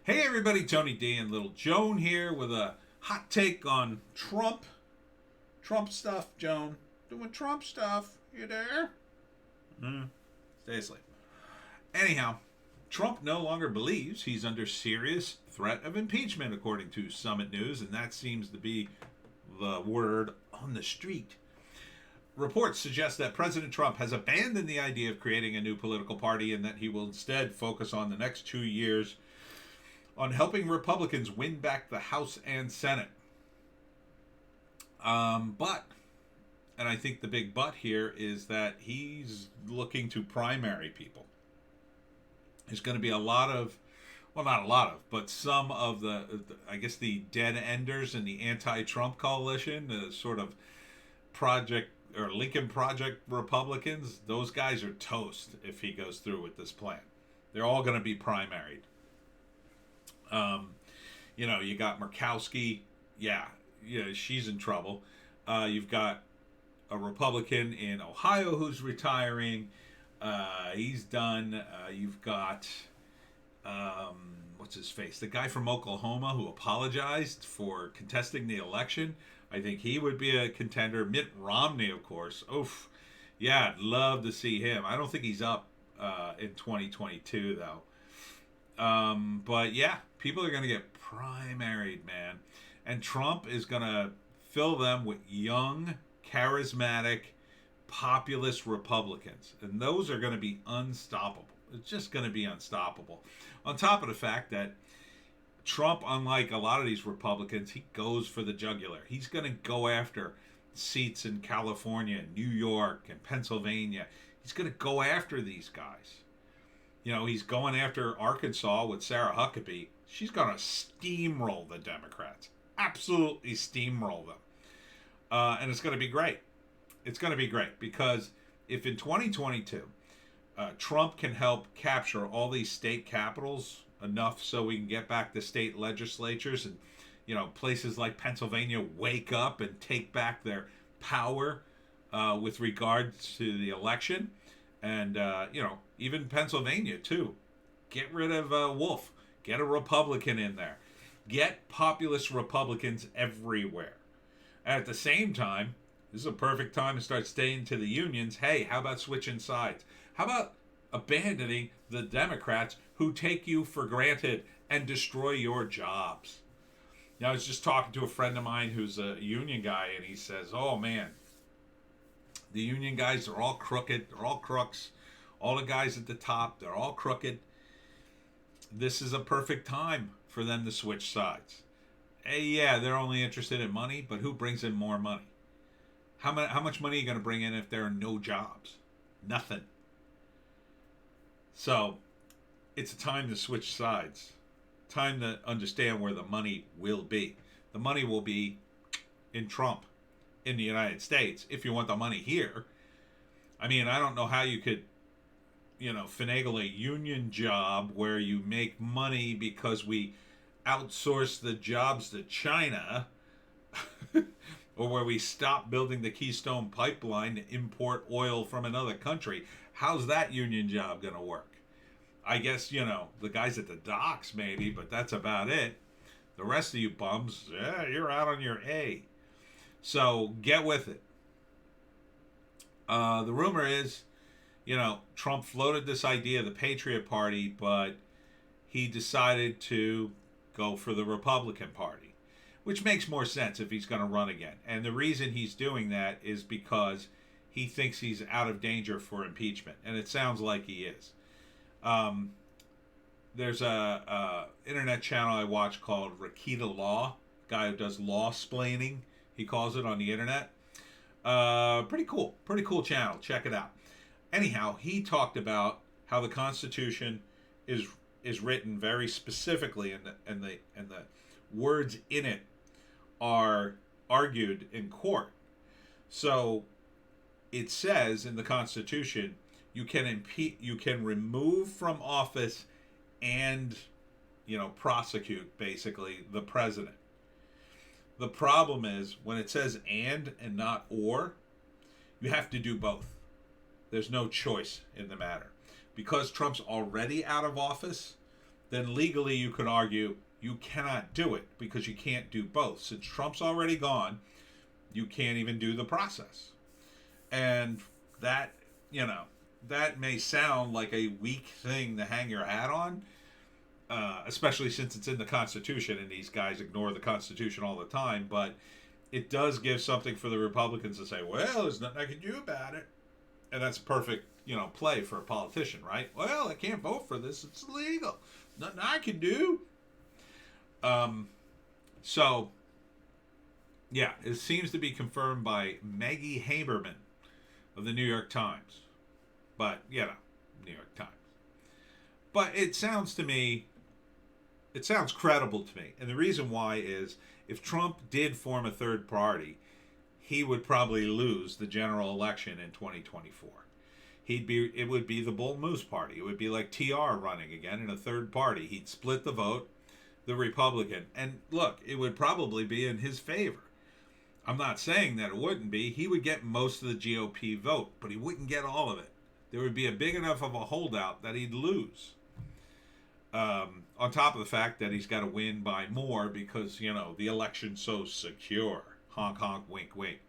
Hey everybody, Tony D and Little Joan here with a hot take on Trump. Trump stuff, Joan. Doing Trump stuff. You there? Stay asleep. Anyhow, Trump no longer believes he's under serious threat of impeachment, according to Summit News, and that seems to be the word on the street. Reports suggest that President Trump has abandoned the idea of creating a new political party and that he will instead focus on the next 2 years on helping Republicans win back the House and Senate. But, and I think the big but here is that he's looking to primary people. There's going to be a lot of, well, not a lot of, but some of I guess the dead enders in the anti-Trump coalition, the sort of Project or Lincoln Project Republicans, those guys are toast if he goes through with this plan. They're all going to be primaried. You got Murkowski. Yeah, she's in trouble. You've got a Republican in Ohio who's retiring. He's done. You've got, what's his face? The guy from Oklahoma who apologized for contesting the election. I think he would be a contender. Mitt Romney, of course. Oof. Yeah, I'd love to see him. I don't think he's up in 2022, though. But yeah, people are going to get primaried, man. And Trump is going to fill them with young, charismatic, populist Republicans. And those are going to be unstoppable. It's just going to be unstoppable. On top of the fact that Trump, unlike a lot of these Republicans, he goes for the jugular. He's going to go after seats in California, New York, and Pennsylvania. He's going to go after these guys. He's going after Arkansas with Sarah Huckabee. She's going to steamroll the Democrats. Absolutely steamroll them. And it's going to be great. It's going to be great because if in 2022 Trump can help capture all these state capitals enough so we can get back the state legislatures and, places like Pennsylvania wake up and take back their power with regards to the election. And, even Pennsylvania, too. Get rid of Wolf. Get a Republican in there. Get populist Republicans everywhere. And at the same time, this is a perfect time to start staying to the unions. Hey, how about switching sides? How about abandoning the Democrats who take you for granted and destroy your jobs? I was just talking to a friend of mine who's a union guy, and he says, oh, man, the union guys are all crooked. They're all crooks. All the guys at the top, they're all crooked. This is a perfect time for them to switch sides. Hey, yeah, they're only interested in money, but who brings in more money? How much money are you going to bring in if there are no jobs? Nothing. So, it's a time to switch sides. Time to understand where the money will be. The money will be in Trump, in the United States, if you want the money here. I mean, I don't know how you could, finagle a union job where you make money because we outsource the jobs to China or where we stop building the Keystone Pipeline to import oil from another country. How's that union job going to work? I guess, the guys at the docks maybe, but that's about it. The rest of you bums, you're out on your A. So get with it. The rumor is, Trump floated this idea of the Patriot Party, but he decided to go for the Republican Party, which makes more sense if he's going to run again. And the reason he's doing that is because he thinks he's out of danger for impeachment, and it sounds like he is. There's a internet channel I watch called Rakita Law, guy who does law splaining, he calls it, on the internet. Pretty cool channel. Check it out. Anyhow, he talked about how the Constitution is written very specifically, and the words in it are argued in court. So it says in the Constitution you can remove from office and prosecute basically the president. The problem is when it says and not or, you have to do both. There's no choice in the matter. Because Trump's already out of office, then legally you could argue you cannot do it because you can't do both. Since Trump's already gone, you can't even do the process. And that, you know, that may sound like a weak thing to hang your hat on, especially since it's in the Constitution and these guys ignore the Constitution all the time. But it does give something for the Republicans to say, well, there's nothing I can do about it. And that's perfect, play for a politician, right? Well, I can't vote for this. It's illegal. Nothing I can do. So, yeah, it seems to be confirmed by Maggie Haberman of the New York Times. But, New York Times. But it sounds credible to me. And the reason why is if Trump did form a third party, he would probably lose the general election in 2024. It would be the Bull Moose Party. It would be like TR running again in a third party. He'd split the vote, the Republican. And look, it would probably be in his favor. I'm not saying that it wouldn't be. He would get most of the GOP vote, but he wouldn't get all of it. There would be a big enough of a holdout that he'd lose. On top of the fact that he's got to win by more because, the election's so secure. Honk, honk, wink, wink.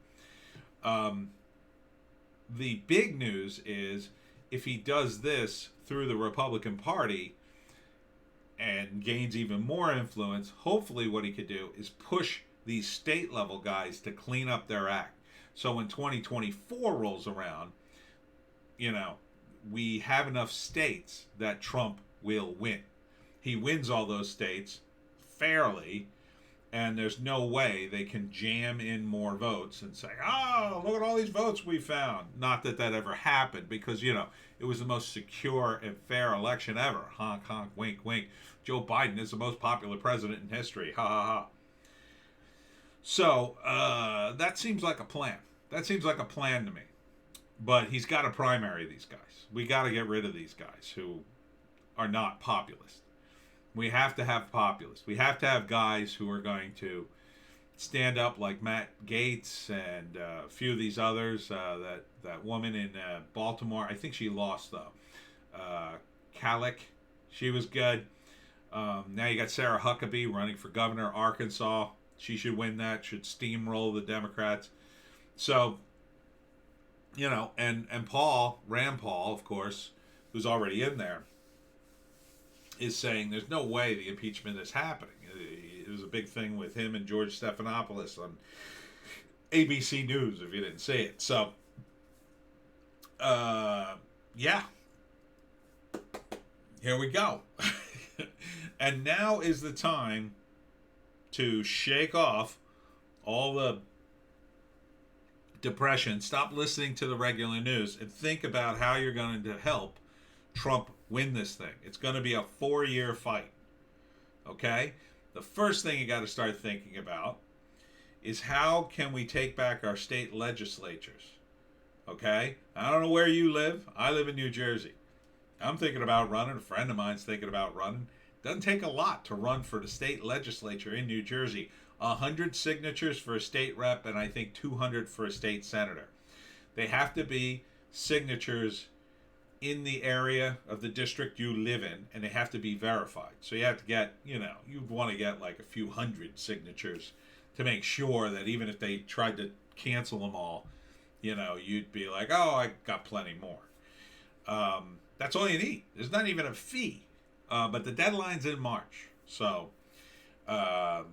The big news is if he does this through the Republican Party and gains even more influence, hopefully what he could do is push these state level guys to clean up their act. So when 2024 rolls around, we have enough states that Trump will win. He wins all those states fairly, and there's no way they can jam in more votes and say, oh, look at all these votes we found. Not that ever happened because, it was the most secure and fair election ever. Honk, honk, wink, wink. Joe Biden is the most popular president in history. Ha, ha, ha. So that seems like a plan. That seems like a plan to me. But he's got to primary these guys. We got to get rid of these guys who are not populist. We have to have populists. We have to have guys who are going to stand up like Matt Gaetz and a few of these others. That woman in Baltimore, I think she lost though. Kalik, she was good. Now you got Sarah Huckabee running for governor of Arkansas. She should win that. Should steamroll the Democrats. So, and Rand Paul, of course, who's already in there, is saying there's no way the impeachment is happening. It was a big thing with him and George Stephanopoulos on ABC News, if you didn't see it. So, yeah. Here we go. And now is the time to shake off all the depression. Stop listening to the regular news and think about how you're going to help Trump win this thing. It's going to be a 4-year fight. Okay? The first thing you got to start thinking about is how can we take back our state legislatures? Okay? I don't know where you live. I live in New Jersey. I'm thinking about running. A friend of mine's thinking about running. Doesn't take a lot to run for the state legislature in New Jersey. 100 signatures for a state rep and I think 200 for a state senator. They have to be signatures in the area of the district you live in, and they have to be verified. So you have to get, you'd want to get like a few hundred signatures to make sure that even if they tried to cancel them all, you'd be like, oh, I got plenty more. That's all you need. There's not even a fee. But the deadline's in March. So, I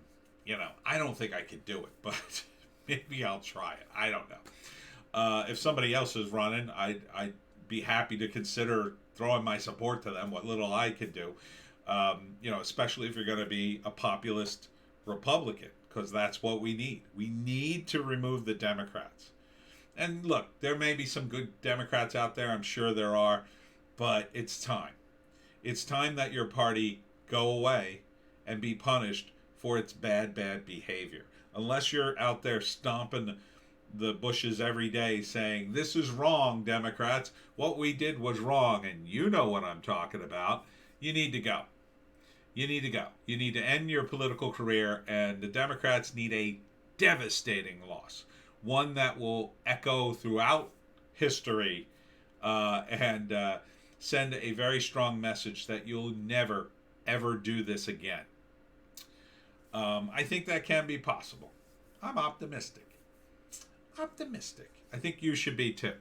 don't think I could do it, but maybe I'll try it. I don't know. If somebody else is running, I'd be happy to consider throwing my support to them, what little I could do. Especially if you're going to be a populist Republican, because that's what we need. We need to remove the Democrats. And look, there may be some good Democrats out there. I'm sure there are, but it's time. It's time that your party go away and be punished for its bad behavior. Unless you're out there stomping the bushes every day saying, this is wrong, Democrats. What we did was wrong, and you know what I'm talking about. You need to go. You need to go. You need to end your political career, and the Democrats need a devastating loss. One that will echo throughout history and send a very strong message that you'll never ever do this again. I think that can be possible. I'm optimistic. Optimistic. I think you should be too.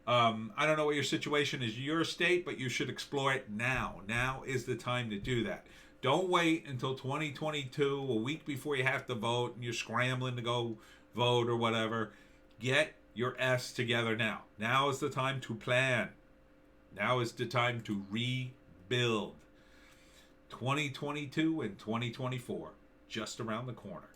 I don't know what your situation is in your state, but you should explore it now. Now is the time to do that. Don't wait until 2022, a week before you have to vote, and you're scrambling to go vote or whatever. Get your S together now. Now is the time to plan. Now is the time to rebuild. 2022 and 2024, just around the corner.